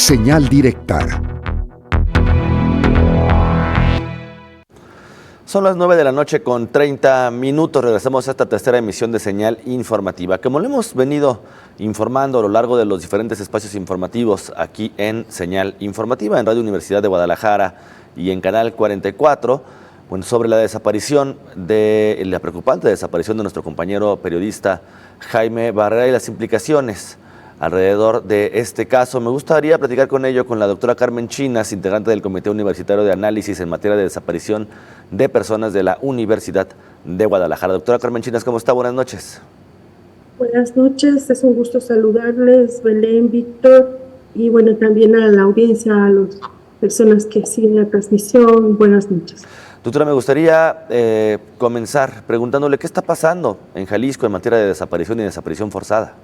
Señal directa. Son las 9 de la noche con 30 minutos. Regresamos a esta tercera emisión de Señal Informativa. Como lo hemos venido informando a lo largo de los diferentes espacios informativos aquí en Señal Informativa, en Radio Universidad de Guadalajara y en Canal 44, bueno, sobre la preocupante desaparición de nuestro compañero periodista Jaime Barrera y las implicaciones alrededor de este caso. Me gustaría platicar con la doctora Carmen Chinas, integrante del Comité Universitario de Análisis en materia de desaparición de personas de la Universidad de Guadalajara. Doctora Carmen Chinas, ¿cómo está? Buenas noches. Buenas noches, es un gusto saludarles, Belén, Víctor, y bueno, también a la audiencia, a las personas que siguen la transmisión. Buenas noches. Doctora, me gustaría comenzar preguntándole qué está pasando en Jalisco en materia de desaparición y desaparición forzada.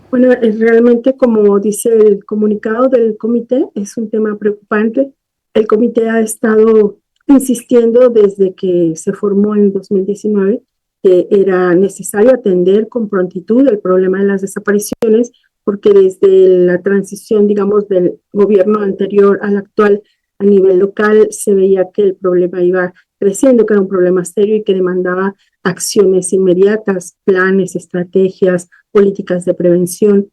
Bueno, realmente, como dice el comunicado del comité, es un tema preocupante. El comité ha estado insistiendo desde que se formó en 2019 que era necesario atender con prontitud el problema de las desapariciones, porque desde la transición, digamos, del gobierno anterior al actual a nivel local se veía que el problema iba creciendo, que era un problema serio y que demandaba acciones inmediatas, planes, estrategias, políticas de prevención.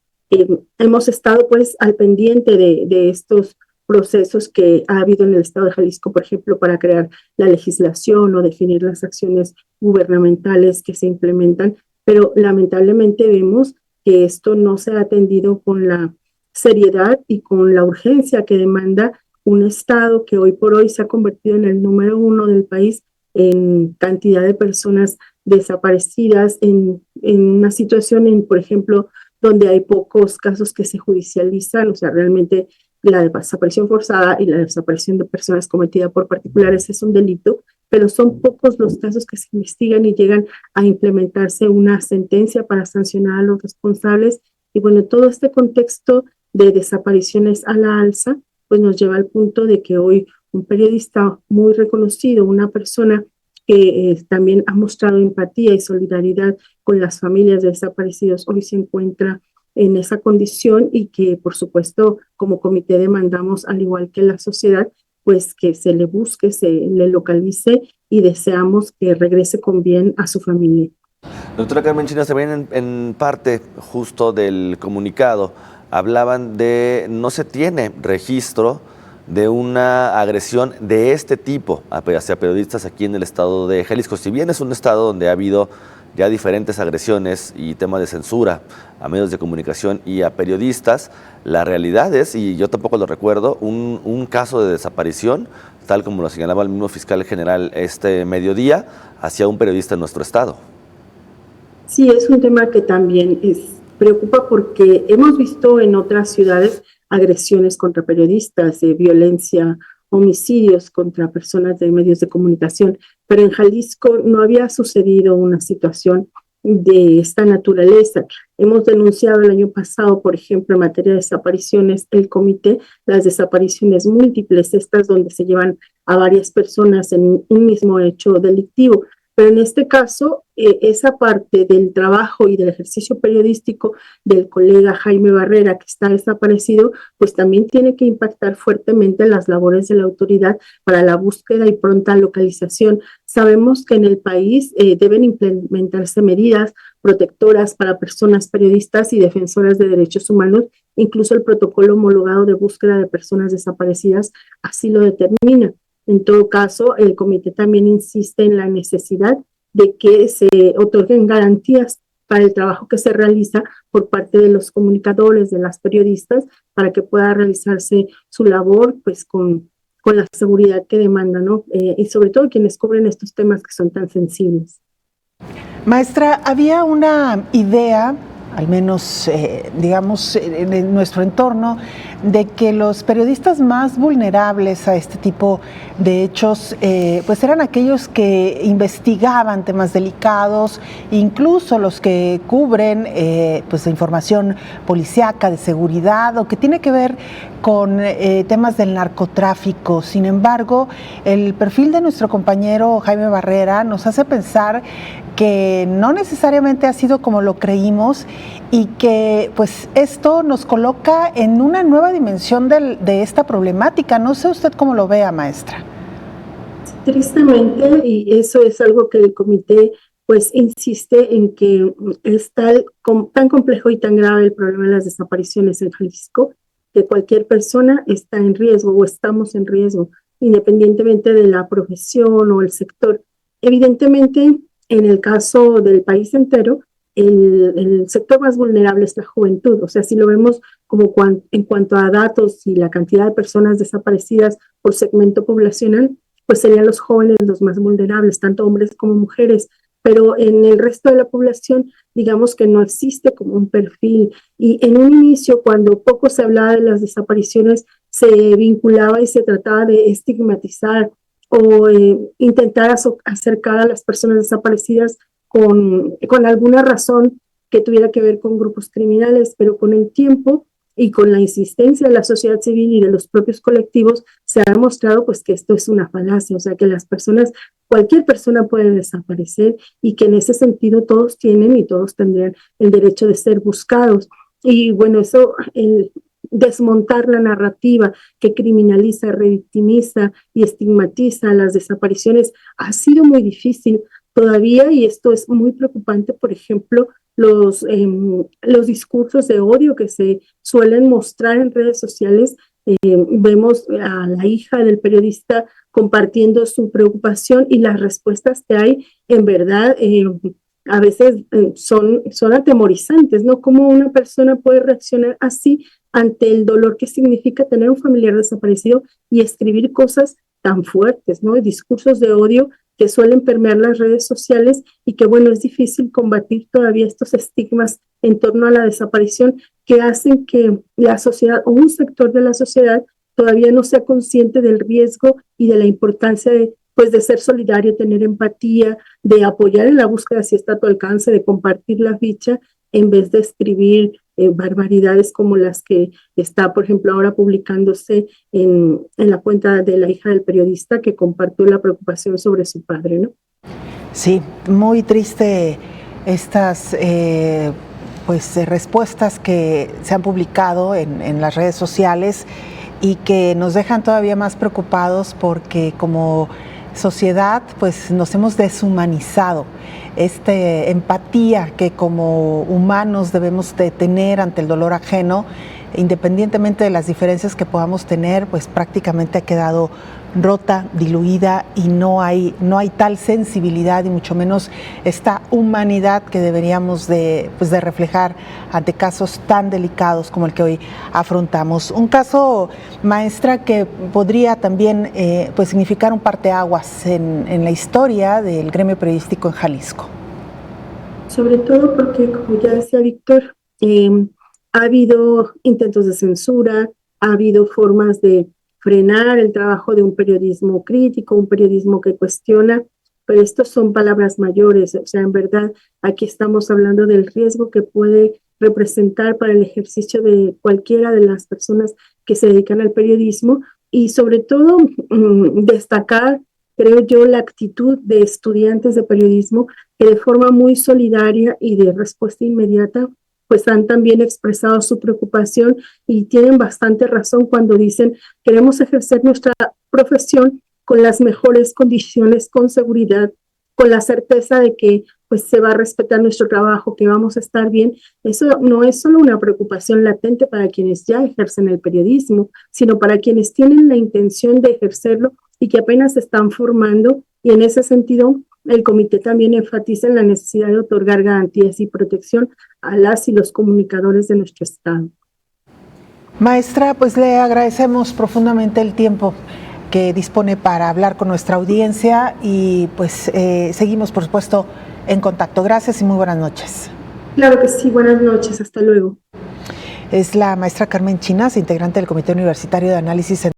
Hemos estado pues al pendiente de estos procesos que ha habido en el estado de Jalisco, por ejemplo, para crear la legislación o definir las acciones gubernamentales que se implementan, pero lamentablemente vemos que esto no se ha atendido con la seriedad y con la urgencia que demanda un estado que hoy por hoy se ha convertido en el número 1 del país en cantidad de personas desaparecidas, en una situación, por ejemplo, donde hay pocos casos que se judicializan, o sea, realmente la desaparición forzada y la desaparición de personas cometida por particulares es un delito, pero son pocos los casos que se investigan y llegan a implementarse una sentencia para sancionar a los responsables. Y bueno, todo este contexto de desapariciones a la alza, pues nos lleva al punto de que hoy un periodista muy reconocido, una persona que también ha mostrado empatía y solidaridad con las familias de desaparecidos, hoy se encuentra en esa condición y que, por supuesto, como comité demandamos, al igual que la sociedad, pues que se le busque, se le localice y deseamos que regrese con bien a su familia. Doctora Carmen Chinas, también en parte justo del comunicado hablaban de no se tiene registro de una agresión de este tipo hacia periodistas aquí en el estado de Jalisco. Si bien es un estado donde ha habido ya diferentes agresiones y temas de censura a medios de comunicación y a periodistas, la realidad es, y yo tampoco lo recuerdo, un caso de desaparición, tal como lo señalaba el mismo fiscal general este mediodía, hacia un periodista en nuestro estado. Sí, es un tema que también preocupa porque hemos visto en otras ciudades agresiones contra periodistas, violencia, homicidios contra personas de medios de comunicación, pero en Jalisco no había sucedido una situación de esta naturaleza. Hemos denunciado el año pasado, por ejemplo, en materia de desapariciones, el comité, las desapariciones múltiples, estas donde se llevan a varias personas en un mismo hecho delictivo. Pero en este caso, esa parte del trabajo y del ejercicio periodístico del colega Jaime Barrera, que está desaparecido, pues también tiene que impactar fuertemente las labores de la autoridad para la búsqueda y pronta localización. Sabemos que en el país deben implementarse medidas protectoras para personas periodistas y defensoras de derechos humanos. Incluso el protocolo homologado de búsqueda de personas desaparecidas así lo determina. En todo caso, el comité también insiste en la necesidad de que se otorguen garantías para el trabajo que se realiza por parte de los comunicadores, de las periodistas, para que pueda realizarse su labor pues con la seguridad que demanda, ¿no? Y sobre todo quienes cubren estos temas que son tan sensibles. Maestra, había una idea, al menos digamos en nuestro entorno, de que los periodistas más vulnerables a este tipo de hechos pues eran aquellos que investigaban temas delicados, incluso los que cubren pues información policíaca, de seguridad o que tiene que ver con temas del narcotráfico. Sin embargo, el perfil de nuestro compañero Jaime Barrera nos hace pensar que no necesariamente ha sido como lo creímos y que pues esto nos coloca en una nueva dimensión de esta problemática. No sé usted cómo lo vea, maestra. Tristemente, y eso es algo que el comité pues insiste en que es tan complejo y tan grave el problema de las desapariciones en Jalisco, que cualquier persona está en riesgo o estamos en riesgo, independientemente de la profesión o el sector. Evidentemente, en el caso del país entero, el sector más vulnerable es la juventud. O sea, si lo vemos como en cuanto a datos y la cantidad de personas desaparecidas por segmento poblacional, pues serían los jóvenes los más vulnerables, tanto hombres como mujeres. Pero en el resto de la población, digamos que no existe como un perfil. Y en un inicio, cuando poco se hablaba de las desapariciones, se vinculaba y se trataba de estigmatizar o intentar acercar a las personas desaparecidas con alguna razón que tuviera que ver con grupos criminales, pero con el tiempo y con la insistencia de la sociedad civil y de los propios colectivos, se ha demostrado pues que esto es una falacia, o sea que las personas, cualquier persona puede desaparecer y que en ese sentido todos tienen y todos tendrían el derecho de ser buscados. Y bueno, eso, el desmontar la narrativa que criminaliza, revictimiza y estigmatiza las desapariciones ha sido muy difícil todavía, y esto es muy preocupante. Por ejemplo, los discursos de odio que se suelen mostrar en redes sociales. Vemos a la hija del periodista compartiendo su preocupación y las respuestas que hay, en verdad, a veces son atemorizantes, ¿no? Cómo una persona puede reaccionar así ante el dolor que significa tener un familiar desaparecido y escribir cosas tan fuertes, ¿no? Discursos de odio que suelen permear las redes sociales y que, bueno, es difícil combatir todavía estos estigmas en torno a la desaparición que hacen que la sociedad o un sector de la sociedad todavía no sea consciente del riesgo y de la importancia de ser solidario, tener empatía, de apoyar en la búsqueda si está a tu alcance, de compartir la ficha en vez de escribir barbaridades como las que está, por ejemplo, ahora publicándose en la cuenta de la hija del periodista que compartió la preocupación sobre su padre, ¿no? Sí, muy triste estas respuestas que se han publicado en las redes sociales y que nos dejan todavía más preocupados porque como sociedad pues nos hemos deshumanizado. Empatía que como humanos debemos de tener ante el dolor ajeno, independientemente de las diferencias que podamos tener, pues prácticamente ha quedado rota, diluida, y no hay tal sensibilidad y mucho menos esta humanidad que deberíamos de reflejar ante casos tan delicados como el que hoy afrontamos. Un caso, maestra, que podría también significar un parteaguas en la historia del gremio periodístico en Jalisco. Sobre todo porque, como ya decía Víctor, ha habido intentos de censura, ha habido formas de frenar el trabajo de un periodismo crítico, un periodismo que cuestiona, pero estos son palabras mayores. O sea, en verdad, aquí estamos hablando del riesgo que puede representar para el ejercicio de cualquiera de las personas que se dedican al periodismo, y sobre todo destacar, creo yo, la actitud de estudiantes de periodismo que de forma muy solidaria y de respuesta inmediata pues han también expresado su preocupación y tienen bastante razón cuando dicen: queremos ejercer nuestra profesión con las mejores condiciones, con seguridad, con la certeza de que pues se va a respetar nuestro trabajo, que vamos a estar bien. Eso no es solo una preocupación latente para quienes ya ejercen el periodismo, sino para quienes tienen la intención de ejercerlo y que apenas se están formando, y en ese sentido el comité también enfatiza en la necesidad de otorgar garantías y protección a las y los comunicadores de nuestro estado. Maestra, pues le agradecemos profundamente el tiempo que dispone para hablar con nuestra audiencia y pues seguimos, por supuesto, en contacto. Gracias y muy buenas noches. Claro que sí, buenas noches, hasta luego. Es la maestra Carmen Chinas, integrante del Comité Universitario de Análisis